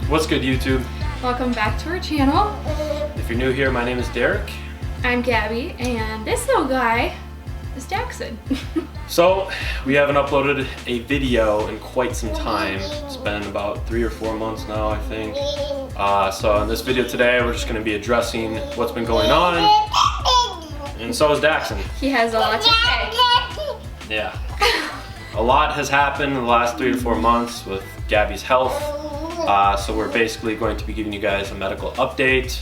What's good, YouTube? Welcome back to our channel. If you're new here, my name is Derek. I'm Gabby, and this little guy is Daxon. So, we haven't uploaded a video in quite some time. It's been about 3 or 4 months now, I think. So in this video today, we're just going to be addressing what's been going on. And so is Daxon. He has a lot to say. Yeah. A lot has happened in the last 3 to 4 months with Gabby's health. So we're basically going to be giving you guys a medical update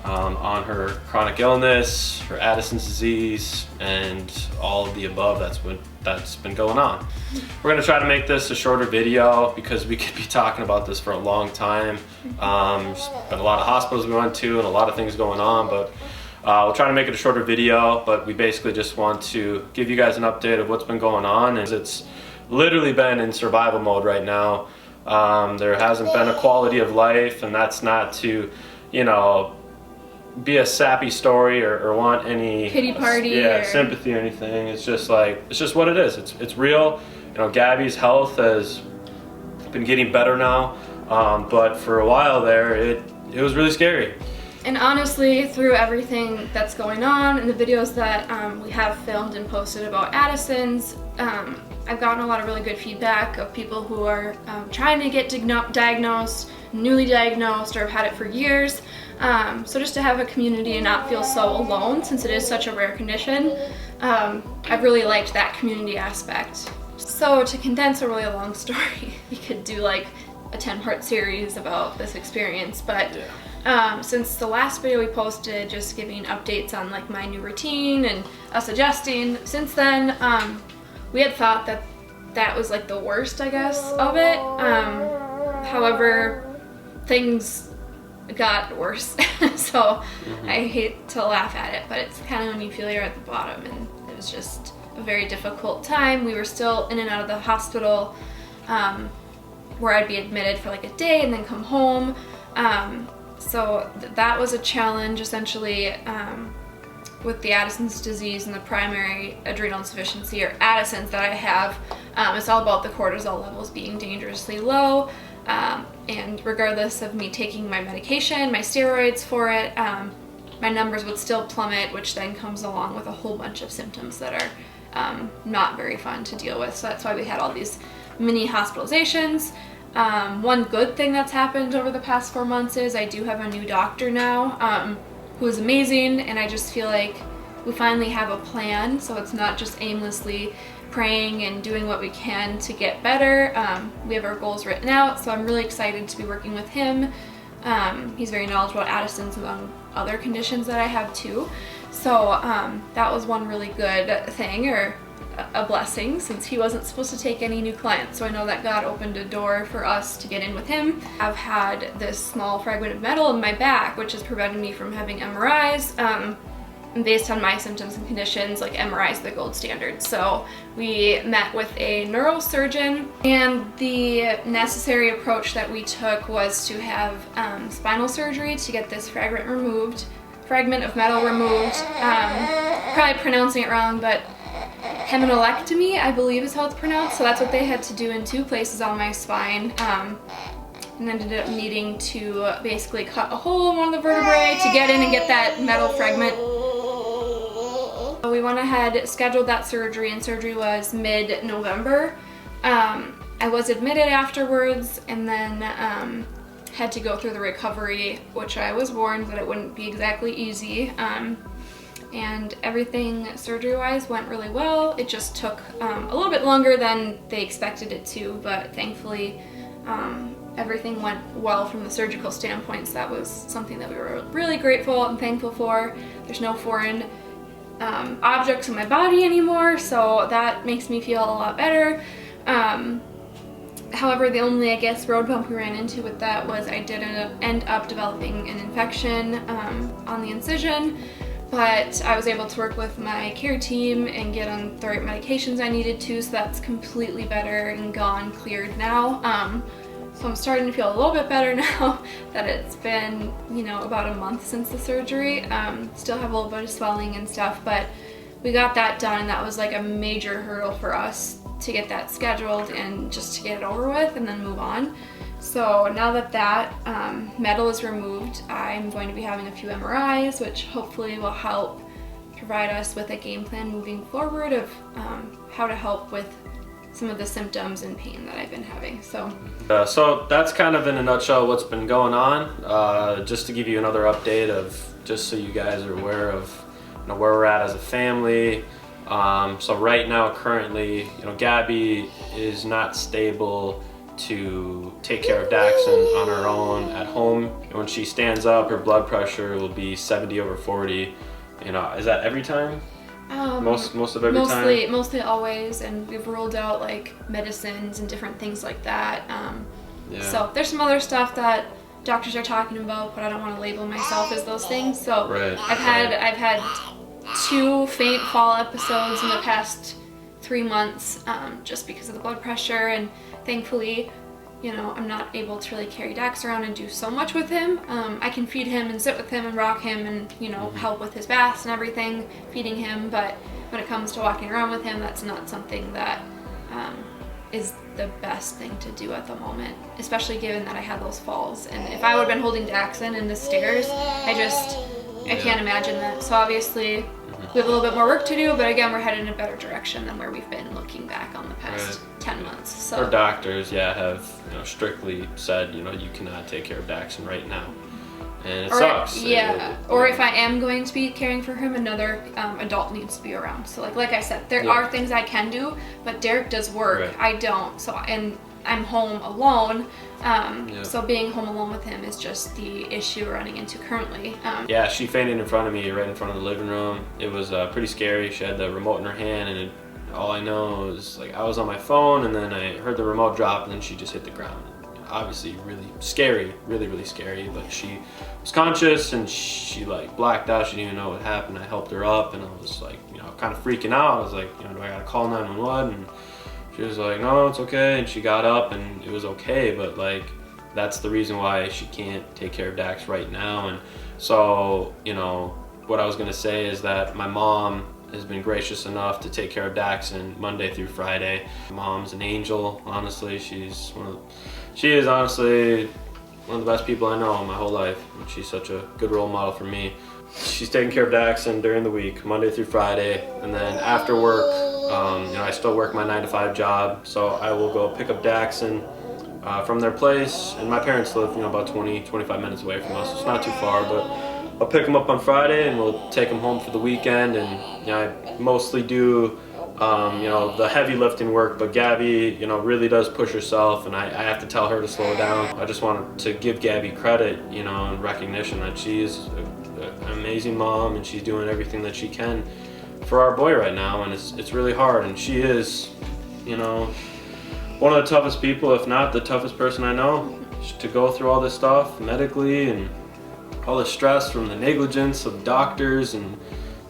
on her chronic illness, her Addison's disease, and all of the above that's been going on. We're going to try to make this a shorter video because we could be talking about this for a long time. There's been a lot of hospitals we went to and a lot of things going on, but we'll try to make it a shorter video. But we basically just want to give you guys an update of what's been going on, and it's literally been in survival mode right now. There hasn't been a quality of life, and that's not to, you know, be a sappy story or want any pity party sympathy or anything. It's just like, it's just what it is. It's real. You know, Gabby's health has been getting better now, but for a while there it was really scary. And honestly, through everything that's going on and the videos that we have filmed and posted about Addison's, I've gotten a lot of really good feedback of people who are trying to get diagnosed, newly diagnosed, or have had it for years. So just to have a community and not feel so alone, since it is such a rare condition, I've really liked that community aspect. So to condense a really long story, we could do like a 10-part series about this experience, but since the last video we posted just giving updates on like my new routine and us adjusting, since then we had thought that that was like the worst, I guess, of it. However, things got worse. So I hate to laugh at it, but it's kind of when you feel you're at the bottom, and it was just a very difficult time. We were still in and out of the hospital, where I'd be admitted for like a day and then come home. So that was a challenge, essentially, with the Addison's disease and the primary adrenal insufficiency, or Addison's, that I have. It's all about the cortisol levels being dangerously low, and regardless of me taking my medication, my steroids for it, my numbers would still plummet, which then comes along with a whole bunch of symptoms that are not very fun to deal with. So that's why we had all these mini hospitalizations. One good thing that's happened over the past 4 months is I do have a new doctor now, who is amazing, and I just feel like we finally have a plan, so it's not just aimlessly praying and doing what we can to get better. We have our goals written out, so I'm really excited to be working with him. He's very knowledgeable about Addison's among other conditions that I have too. So that was one really good thing, or a blessing, since he wasn't supposed to take any new clients. So I know that God opened a door for us to get in with him. I've had this small fragment of metal in my back, which has prevented me from having MRIs. And based on my symptoms and conditions, like, MRI is the gold standard. So we met with a neurosurgeon, and the necessary approach that we took was to have spinal surgery to get this fragment of metal removed. Probably pronouncing it wrong, but hemicolectomy, I believe is how it's pronounced. So that's what they had to do in 2 places on my spine, and ended up needing to basically cut a hole in one of the vertebrae to get in and get that metal fragment. We went ahead, scheduled that surgery, and surgery was mid-November. I was admitted afterwards, and then had to go through the recovery, which I was warned that it wouldn't be exactly easy. And everything surgery-wise went really well. It just took a little bit longer than they expected it to, but thankfully everything went well from the surgical standpoint, so that was something that we were really grateful and thankful for. There's no foreign objects in my body anymore, so that makes me feel a lot better. However, the only, I guess, road bump we ran into with that was I did end up developing an infection on the incision. But I was able to work with my care team and get on the right medications I needed to, so that's completely better and gone, cleared now. So I'm starting to feel a little bit better now that it's been, you know, about a month since the surgery. Still have a little bit of swelling and stuff, but we got that done, and that was like a major hurdle for us to get that scheduled and just to get it over with and then move on. So now that that metal is removed, I'm going to be having a few MRIs, which hopefully will help provide us with a game plan moving forward of how to help with some of the symptoms and pain that I've been having. So that's kind of in a nutshell what's been going on. Just to give you another update of, just so you guys are aware of where we're at as a family. So right now, currently, Gabby is not stable to take care of Daxon on her own at home. When she stands up, her blood pressure will be 70/40. Is that every time? Most of every time? Mostly always, and we've ruled out like medicines and different things like that. So there's some other stuff that doctors are talking about, but I don't want to label myself as those things. So right. I've had 2 faint fall episodes in the past 3 months, just because of the blood pressure, and thankfully, I'm not able to really carry Dax around and do so much with him. I can feed him and sit with him and rock him and, help with his baths and everything, feeding him, but when it comes to walking around with him, that's not something that is the best thing to do at the moment, especially given that I had those falls. And if I would have been holding Daxon in the stairs, I can't imagine that. So obviously, we have a little bit more work to do, but again, we're headed in a better direction than where we've been looking back on the past 10 months. So our doctors, have strictly said, you cannot take care of Daxon right now, and it sucks. Or if I am going to be caring for him, another adult needs to be around. So like I said, there are things I can do, but Derek does work. Right. I don't. So and I'm home alone. So being home alone with him is just the issue we're running into currently. She fainted in front of me, right in front of the living room. It was pretty scary. She had the remote in her hand, and all I know is I was on my phone, and then I heard the remote drop, and then she just hit the ground. Obviously, really scary, really scary. But she was conscious, and she blacked out. She didn't even know what happened. I helped her up, and I was kind of freaking out. I was like, do I gotta call 911? And she was like, no, it's okay. And she got up, and it was okay. But that's the reason why she can't take care of Dax right now. And so, what I was gonna say is that my mom has been gracious enough to take care of Daxon Monday through Friday. Mom's an angel, honestly. She is honestly one of the best people I know in my whole life. And she's such a good role model for me. She's taking care of Daxon during the week, Monday through Friday, and then after work, I still work my 9-to-5 job, so I will go pick up Daxon from their place, and my parents live, about 20-25 minutes away from us. So it's not too far, but I'll pick them up on Friday, and we'll take them home for the weekend. And I mostly do the heavy lifting work, but Gabby, really does push herself, and I have to tell her to slow down. I just wanted to give Gabby credit, and recognition that she is an amazing mom, and she's doing everything that she can for our boy right now, and it's really hard. And she is, one of the toughest people, if not the toughest person I know, to go through all this stuff medically and all the stress from the negligence of doctors and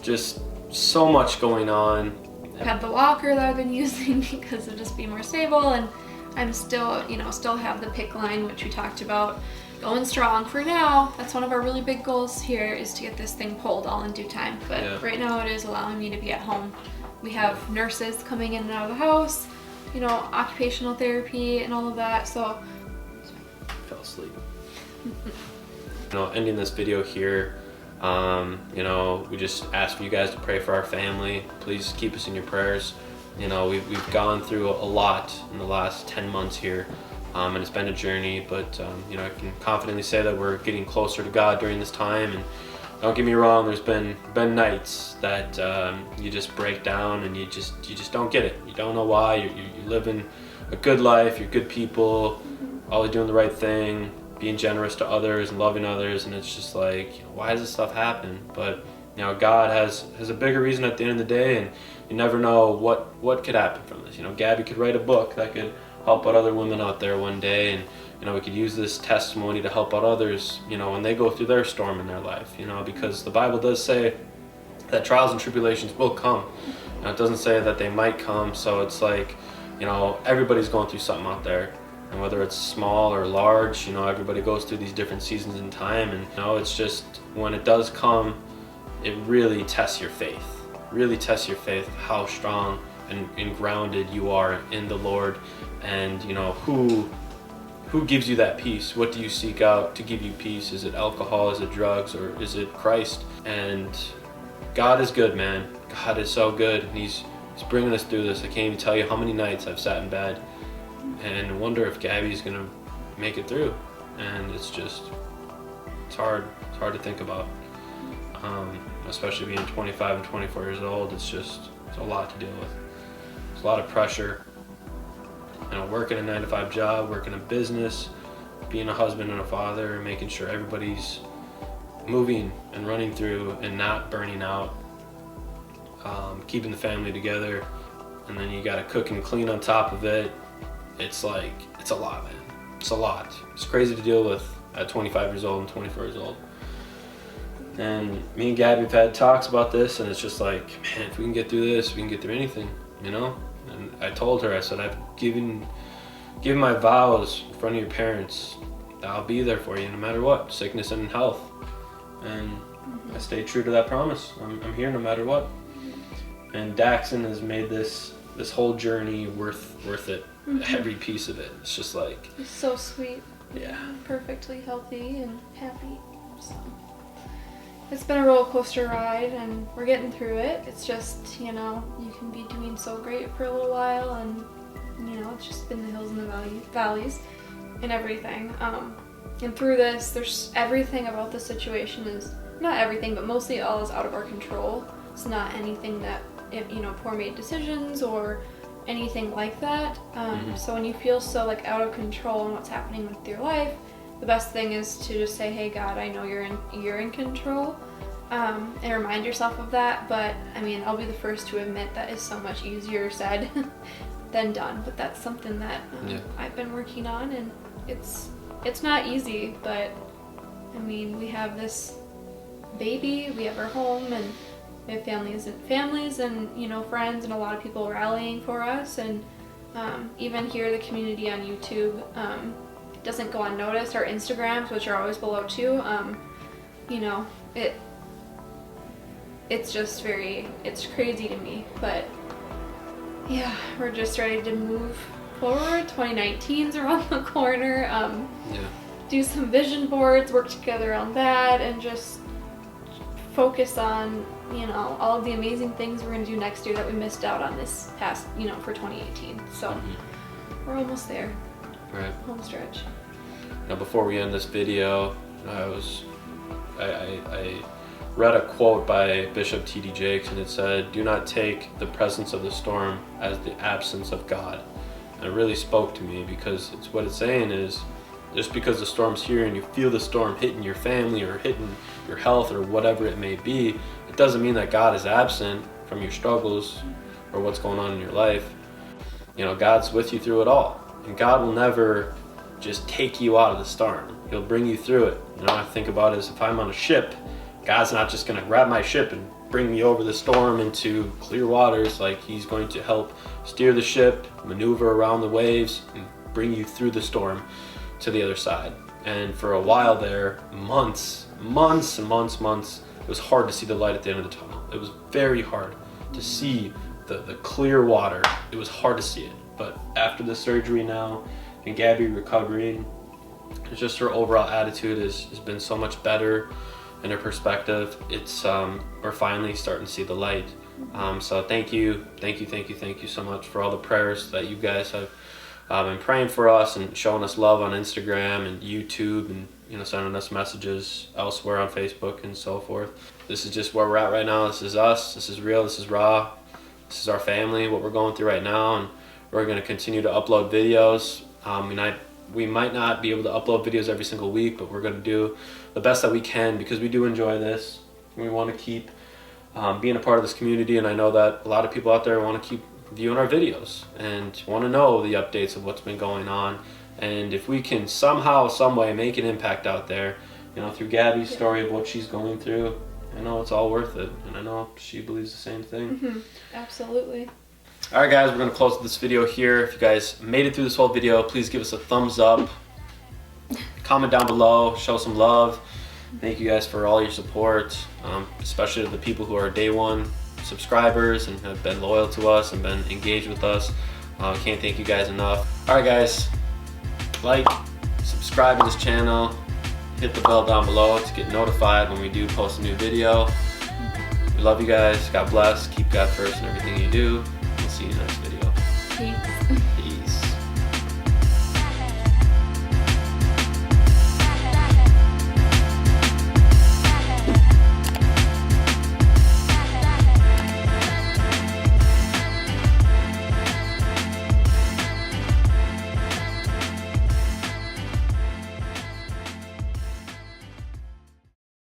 just so much going on. I have the walker that I've been using because it'll just be more stable, and I'm still, still have the PICC line, which we talked about, going strong for now. That's one of our really big goals here, is to get this thing pulled all in due time. But right now it is allowing me to be at home. We have nurses coming in and out of the house, occupational therapy and all of that, so. Fell asleep. Ending this video here, we just ask for you guys to pray for our family. Please keep us in your prayers. We've gone through a lot in the last 10 months here, and it's been a journey, but I can confidently say that we're getting closer to God during this time. And don't get me wrong, there's been nights that you just break down, and you just don't get it. You don't know why. You're living a good life, you're good people, always doing the right thing, being generous to others and loving others, and it's just why does this stuff happen? But God has a bigger reason at the end of the day, and you never know what could happen from this. Gabby could write a book that could help out other women out there one day, and we could use this testimony to help out others, when they go through their storm in their life, because the Bible does say that trials and tribulations will come. It doesn't say that they might come, so it's everybody's going through something out there. And whether it's small or large, everybody goes through these different seasons in time, and it's just when it does come, it really tests your faith. Really tests your faith, how strong and grounded you are in the Lord, and who who gives you that peace? What do you seek out to give you peace? Is it alcohol? Is it drugs? Or is it Christ? And God is good, man. God is so good. He's bringing us through this. I can't even tell you how many nights I've sat in bed and wonder if Gabby's gonna make it through. And it's hard to think about. Especially being 25 and 24 years old, it's a lot to deal with. It's a lot of pressure. You know, working a 9-to-5 job, working a business, being a husband and a father, making sure everybody's moving and running through and not burning out, keeping the family together, and then you gotta cook and clean on top of it. It's a lot, man. It's a lot. It's crazy to deal with at 25 years old and 24 years old. And me and Gabby have had talks about this, and it's just like, man, if we can get through this, we can get through anything, you know? And I told her, I said, I've given my vows in front of your parents that I'll be there for you no matter what, sickness and health. And I stayed true to that promise. I'm here no matter what. And Daxon has made this whole journey worth it. Every piece of it. It's just like, it's so sweet. Yeah. Perfectly healthy and happy. So it's been a roller coaster ride, and we're getting through it. It's just, you know, you can be doing so great for a little while, and you know, it's just been the hills and the valleys and everything. And through this, there's everything about the situation is, not everything, but mostly all is out of our control. It's not anything that, you know, poor made decisions or anything like that. So when you feel so like out of control in what's happening with your life, the best thing is to just say, hey God, I know you're in control, and remind yourself of that. But I mean, I'll be the first to admit that is so much easier said than done, but that's something that I've been working on, and it's not easy. But I mean, we have this baby, we have our home, and we have families and you know, friends, and a lot of people rallying for us. And even here, the community on YouTube doesn't go unnoticed. Our Instagrams, which are always below too, you know, it's just it's crazy to me. But yeah, we're just ready to move forward. 2019's around the corner. Do some vision boards, work together on that, and just focus on, you know, all of the amazing things we're going to do next year that we missed out on this past, you know, for 2018. So we're almost there. Right. Home stretch. Now, before we end this video, I read a quote by Bishop T.D. Jakes, and it said, "Do not take the presence of the storm as the absence of God." And it really spoke to me, because what it's saying is, just because the storm's here and you feel the storm hitting your family or hitting your health or whatever it may be, it doesn't mean that God is absent from your struggles or what's going on in your life. You know, God's with you through it all. And God will never just take you out of the storm. He'll bring you through it. You know, I think about it as if I'm on a ship, God's not just going to grab my ship and bring me over the storm into clear waters. Like, he's going to help steer the ship, maneuver around the waves, and bring you through the storm to the other side. And for a while there, months, it was hard to see the light at the end of the tunnel. It was very hard to see the clear water. It was hard to see it. But after the surgery now, and Gabby recovering, it's just her overall attitude has been so much better, and her perspective. It's we're finally starting to see the light. So thank you so much for all the prayers that you guys have been praying for us and showing us love on Instagram and YouTube, and you know, sending us messages elsewhere on Facebook and so forth. This is just where we're at right now. This is us. This is real. This is raw. This is our family, what we're going through right now, and we're going to continue to upload videos. We might not be able to upload videos every single week, but we're going to do the best that we can, because we do enjoy this. We want to keep being a part of this community, and I know that a lot of people out there want to keep viewing our videos and want to know the updates of what's been going on. And if we can somehow, some way make an impact out there, you know, through Gabby's story of what she's going through, I know it's all worth it, and I know she believes the same thing. Absolutely. Alright guys, we're going to close this video here. If you guys made it through this whole video, please give us a thumbs up. Comment down below, show some love. Thank you guys for all your support, especially to the people who are day one subscribers and have been loyal to us and been engaged with us. Can't thank you guys enough. Alright guys, like, subscribe to this channel. Hit the bell down below to get notified when we do post a new video. We love you guys. God bless. Keep God first in everything you do. We'll see you in the next video. Peace.